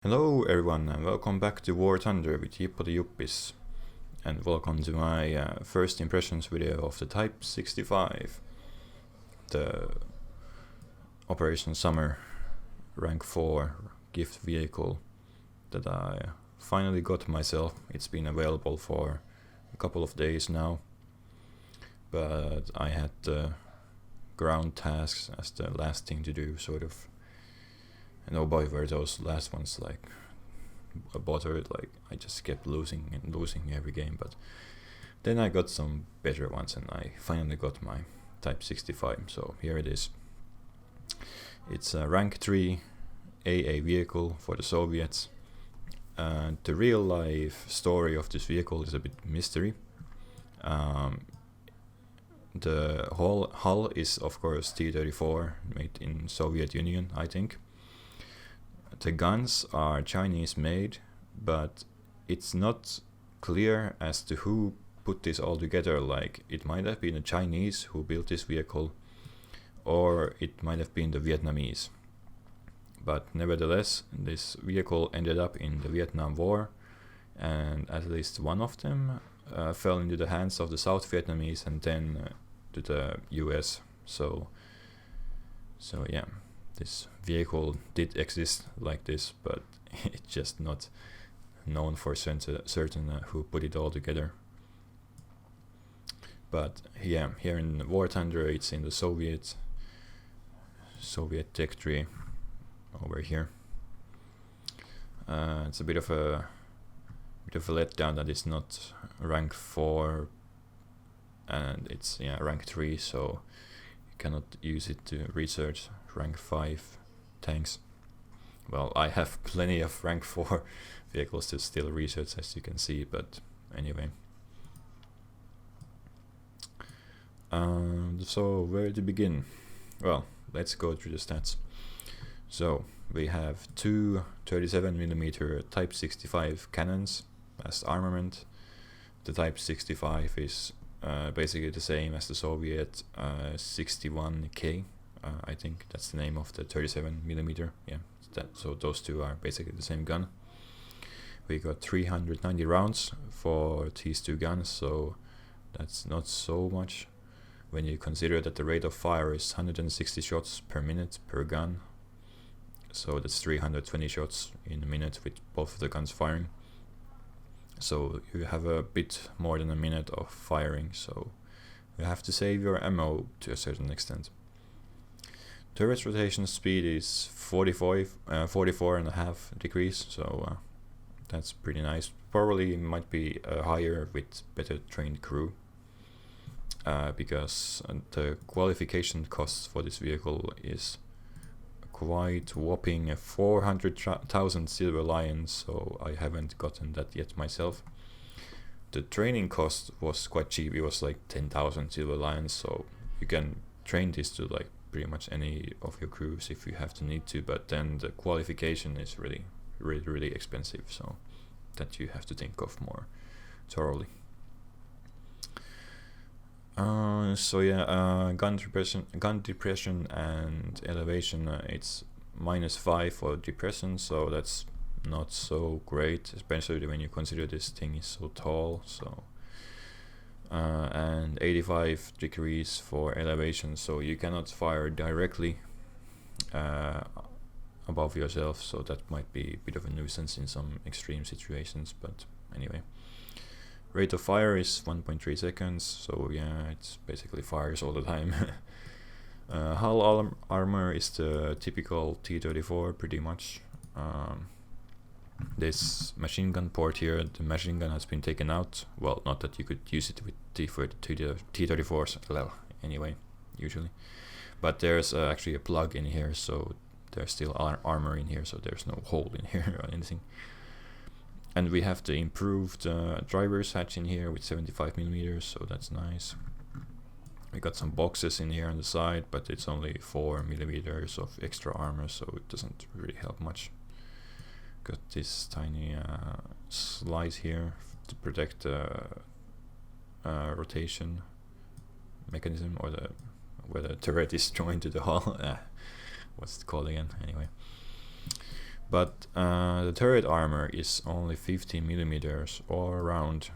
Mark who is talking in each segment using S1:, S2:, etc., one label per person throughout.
S1: Hello everyone and welcome back to War Thunder with Jippo the Juppis, and welcome to my first impressions video of the Type 65, the Operation Summer rank 4 gift vehicle that I finally got myself. It's been available for a couple of days now, but I had the ground tasks as the last thing to do, sort of. And oh boy, were those last ones like a bother. Like I just kept losing and losing every game, but then I got some better ones and I finally got my Type 65, so here it is. It's a rank 3 AA vehicle for the Soviets. The real life story of this vehicle is a bit mystery. The hull is of course T-34, made in Soviet Union, I think. The guns are Chinese made, but it's not clear as to who put this all together. Like, it might have been the Chinese who built this vehicle, or it might have been the Vietnamese. But nevertheless, this vehicle ended up in the Vietnam War, and at least one of them fell into the hands of the South Vietnamese and then to the US. So yeah. This vehicle did exist like this, but it's just not known for certain who put it all together. But yeah, here in War Thunder, it's in the Soviet tech tree over here. It's a bit of a letdown that it's not rank 4 and it's rank 3, so you cannot use it to research rank 5 tanks. Well, I have plenty of rank 4 vehicles to still research, as you can see, but anyway. So where to begin? Well, let's go through the stats. So we have two 37mm Type 65 cannons as armament. The Type 65 is basically the same as the Soviet 61K. I think that's the name of the 37mm. Yeah, so those two are basically the same gun. We got 390 rounds for these two guns, so that's not so much when you consider that the rate of fire is 160 shots per minute per gun. So that's 320 shots in a minute with both of the guns firing. So you have a bit more than a minute of firing, so you have to save your ammo to a certain extent. Turret rotation speed is 44.5 degrees, so that's pretty nice. Probably might be higher with better trained crew, because the qualification costs for this vehicle is quite whopping 400,000 silver lions, so I haven't gotten that yet myself. The training cost was quite cheap. It was like 10,000 silver lions, so you can train this to like pretty much any of your crews if you have to need to, but then the qualification is really expensive, so that you have to think of more thoroughly. Gun depression and elevation, it's -5 for depression, so that's not so great, especially when you consider this thing is so tall. So and 85 degrees for elevation, so you cannot fire directly above yourself, so that might be a bit of a nuisance in some extreme situations, but anyway. Rate of fire is 1.3 seconds, so yeah, it's basically fires all the time. Hull armor is the typical T-34 pretty much. This machine gun port here, the machine gun has been taken out. Well, not that you could use it with T-34s, well, anyway, usually. But there's actually a plug in here, so there's still armor in here, so there's no hole in here or anything. And we have the improved driver's hatch in here with 75mm, so that's nice. We got some boxes in here on the side, but it's only 4mm of extra armor, so it doesn't really help much. Got this tiny slide here to protect the rotation mechanism, or where the turret is joined to the hull. What's it called again? Anyway. But the turret armor is only 50 millimeters all around,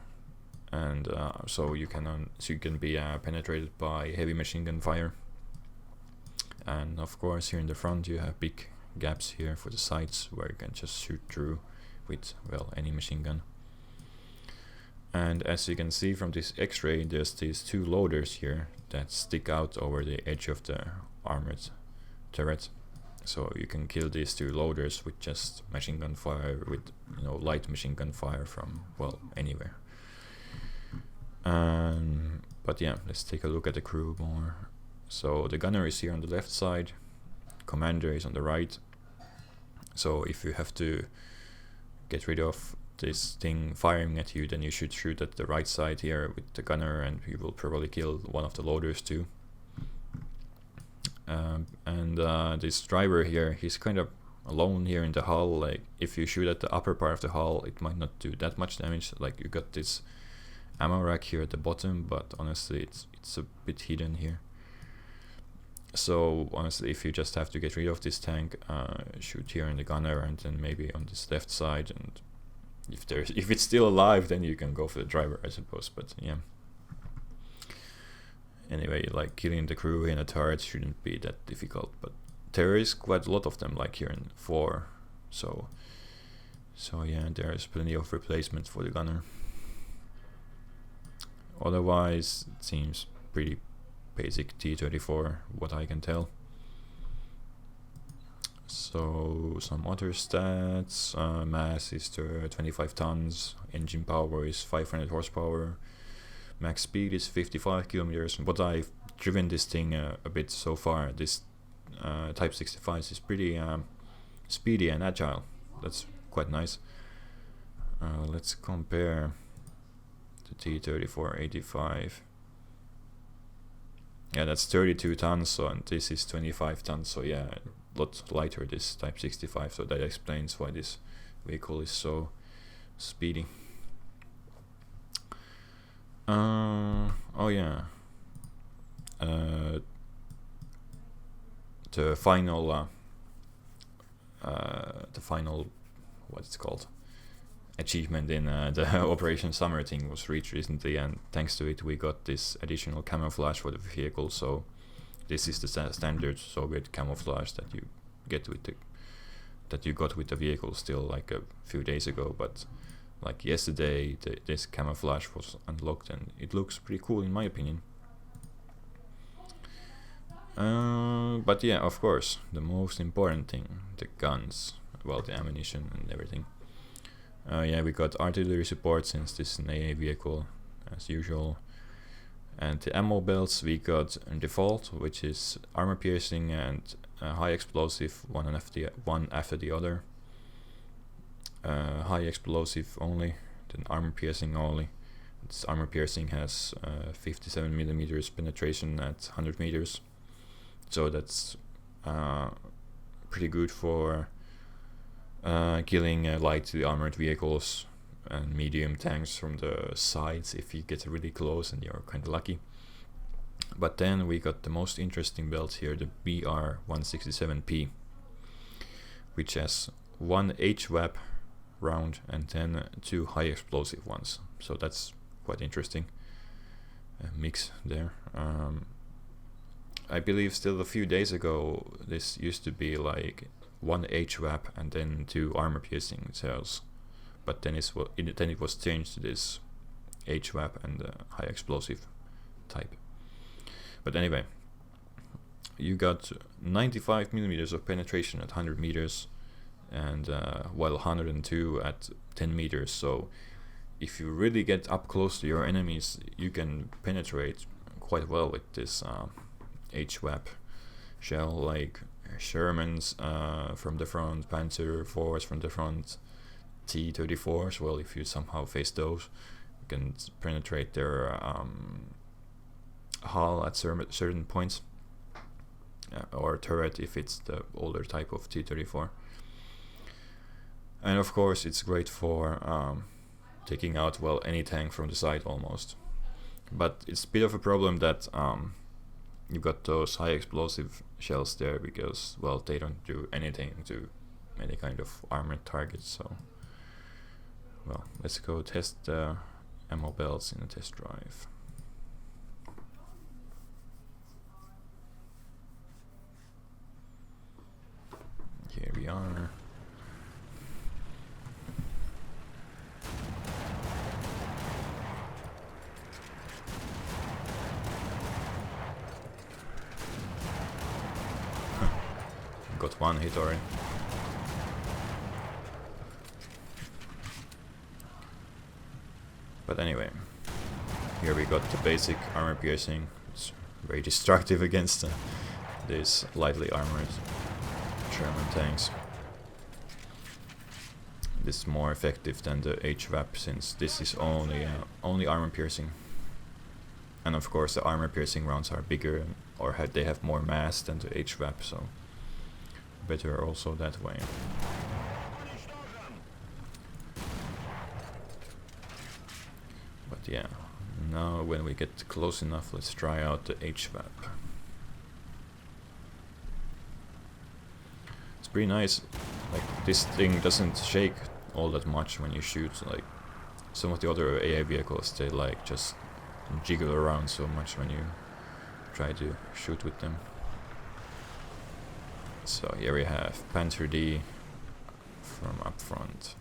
S1: and so you can be penetrated by heavy machine gun fire. And of course, here in the front you have big gaps here for the sights where you can just shoot through with, well, any machine gun. And as you can see from this X-ray, there's these two loaders here that stick out over the edge of the armored turret. So you can kill these two loaders with just machine gun fire, with, you know, light machine gun fire from, well, anywhere. But yeah, let's take a look at the crew more. So the gunner is here on the left side, commander is on the right. So if you have to get rid of this thing firing at you, then you should shoot at the right side here with the gunner, and you will probably kill one of the loaders too. This driver here, he's kind of alone here in the hull. Like, if you shoot at the upper part of the hull, it might not do that much damage. Like, you got this ammo rack here at the bottom, but honestly it's a bit hidden here. So honestly, if you just have to get rid of this tank, shoot here in the gunner, and then maybe on this left side, and if it's still alive, then you can go for the driver, I suppose. But yeah, anyway, like, killing the crew in a turret shouldn't be that difficult, but there is quite a lot of them, like here in 4, so yeah, there's plenty of replacement for the gunner. Otherwise, it seems pretty basic T-34, what I can tell. So some other stats: mass is 25 tons, engine power is 500 horsepower, max speed is 55 kilometers. But I've driven this thing a bit so far. This Type 65 is pretty speedy and agile. That's quite nice. Let's compare the T-34-85. Yeah, that's 32 tons, so, and this is 25 tons, so yeah, a lot lighter, this Type 65, so that explains why this vehicle is so speedy. Oh yeah, the final what it's called, achievement in the Operation Summer thing was reached recently, and thanks to it we got this additional camouflage for the vehicle. So this is the standard Soviet camouflage that you get with that you got with the vehicle still like a few days ago, but like yesterday this camouflage was unlocked, and it looks pretty cool in my opinion. But yeah, of course, the most important thing, the guns, well, the ammunition and everything. Yeah, we got artillery support since this is an AA vehicle, as usual. And the ammo belts we got in default, which is armor piercing and high explosive, one after the other. High explosive only, then armor piercing only. This armor piercing has 57 millimeters penetration at 100 meters, so that's pretty good for killing lightly armored vehicles and medium tanks from the sides if you get really close and you're kind of lucky. But then we got the most interesting belt here, the BR-167P, which has one HVAP round and then 2 high explosive ones, so that's quite interesting mix there. I believe still a few days ago this used to be like 1 HVAP and then 2 armor piercing cells, but then it was changed to this HVAP and high explosive type. But anyway, you got 95 millimeters of penetration at 100 meters, and while 102 at 10 meters. So if you really get up close to your enemies, you can penetrate quite well with this HVAP shell, like Shermans from the front, Panzer IVs from the front, T-34s. Well, if you somehow face those, you can penetrate their hull at certain points, or turret if it's the older type of T-34. And of course, it's great for taking out, well, any tank from the side almost. But it's a bit of a problem that you've got those high explosive shells there, because, well, they don't do anything to any kind of armored target. So, well, let's go test the ammo belts in a test drive. Here we are. Got one hit already. But anyway, here we got the basic armor piercing. It's very destructive against these lightly armored German tanks. This is more effective than the HVAP, since this is only armor piercing. And of course the armor piercing rounds are bigger, or they have more mass than the HVAP, so better also that way. But yeah, now when we get close enough, let's try out the HVAP. It's pretty nice. Like, this thing doesn't shake all that much when you shoot. Like some of the other AA vehicles, they like just jiggle around so much when you try to shoot with them. So here we have Panther D from up front.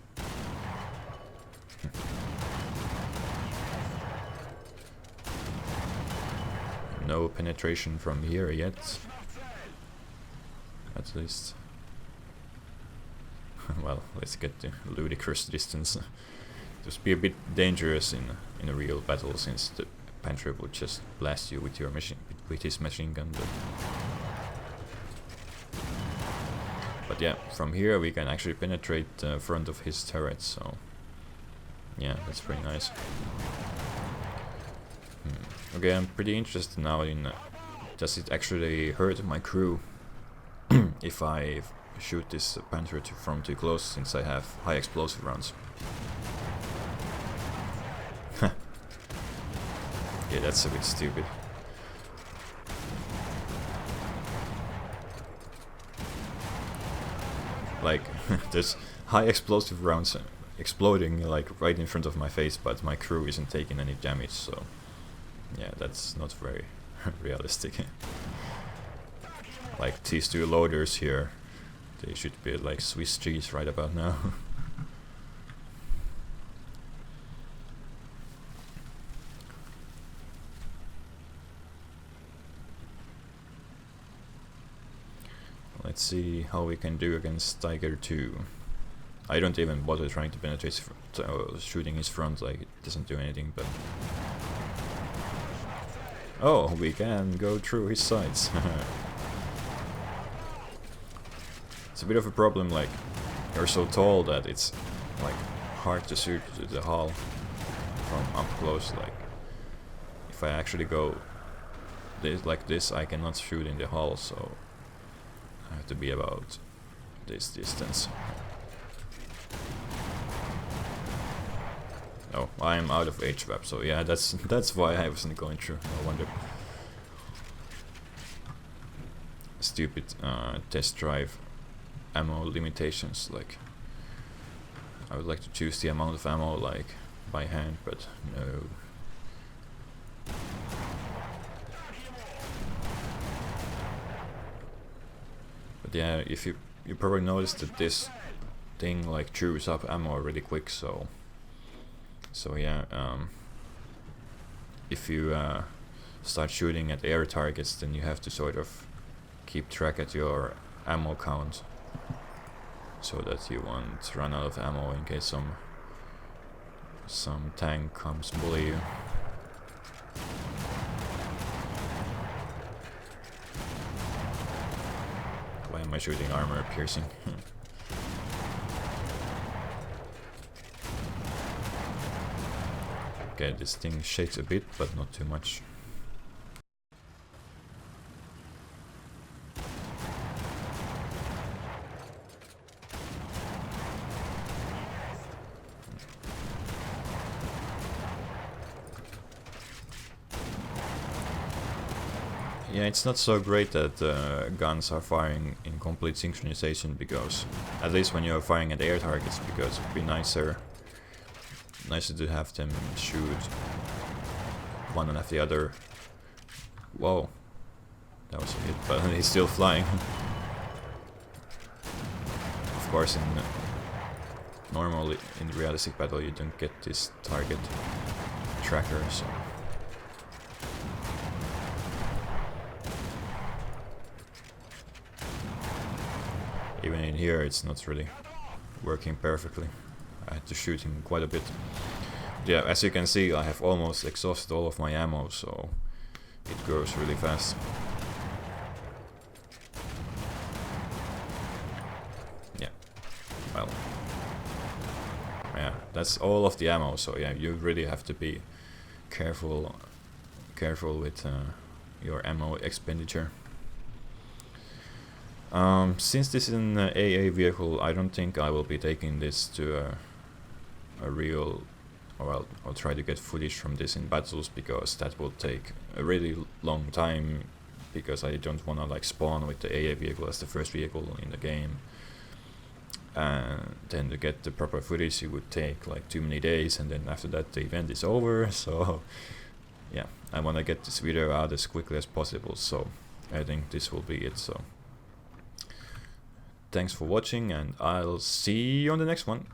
S1: No penetration from here yet, at least. Well, let's get the ludicrous distance. Just be a bit dangerous in a real battle, since the Panther would just blast you with his machine gun. But yeah, from here we can actually penetrate the front of his turret, so yeah, that's pretty nice. Okay, I'm pretty interested now in does it actually hurt my crew if I shoot this Panther from too close, since I have high explosive rounds. Yeah, that's a bit stupid. Like, there's high explosive rounds exploding like right in front of my face, but my crew isn't taking any damage, so yeah, that's not very realistic. Like, these two loaders here, they should be like Swiss cheese right about now. Let's see how we can do against Tiger 2. I don't even bother trying to penetrate shooting his front, like it doesn't do anything, but... Oh, we can go through his sides. It's a bit of a problem, like, you're so tall that it's like hard to shoot the hull from up close. Like, if I actually go like this, I cannot shoot in the hull, so I have to be about this distance. Oh, I'm out of HVAP, so yeah, that's why I wasn't going through. No wonder. Stupid test drive ammo limitations. Like, I would like to choose the amount of ammo like by hand, but no. But yeah, if you probably noticed that this thing like chews up ammo really quick, so yeah, if you start shooting at air targets, then you have to sort of keep track at your ammo count, so that you won't run out of ammo in case some tank comes bully you. Why am I shooting armor piercing? Okay, this thing shakes a bit, but not too much. Yeah, it's not so great that guns are firing in complete synchronization, because at least when you're firing at air targets, because it'd be nicer to have them shoot one after the other. Whoa, that was a hit, but he's still flying. Of course, normally in realistic battle you don't get this target tracker, so. Even in here it's not really working perfectly. I had to shoot him quite a bit. But yeah, as you can see, I have almost exhausted all of my ammo, so it goes really fast. Yeah, well, yeah, that's all of the ammo, so yeah, you really have to be careful with your ammo expenditure. Since this is an AA vehicle, I don't think I will be taking this to a real, or I'll try to get footage from this in battles, because that will take a really long time, because I don't want to like spawn with the AA vehicle as the first vehicle in the game, and then to get the proper footage it would take like too many days, and then after that the event is over. So yeah, I want to get this video out as quickly as possible, so I think this will be it. So thanks for watching, and I'll see you on the next one.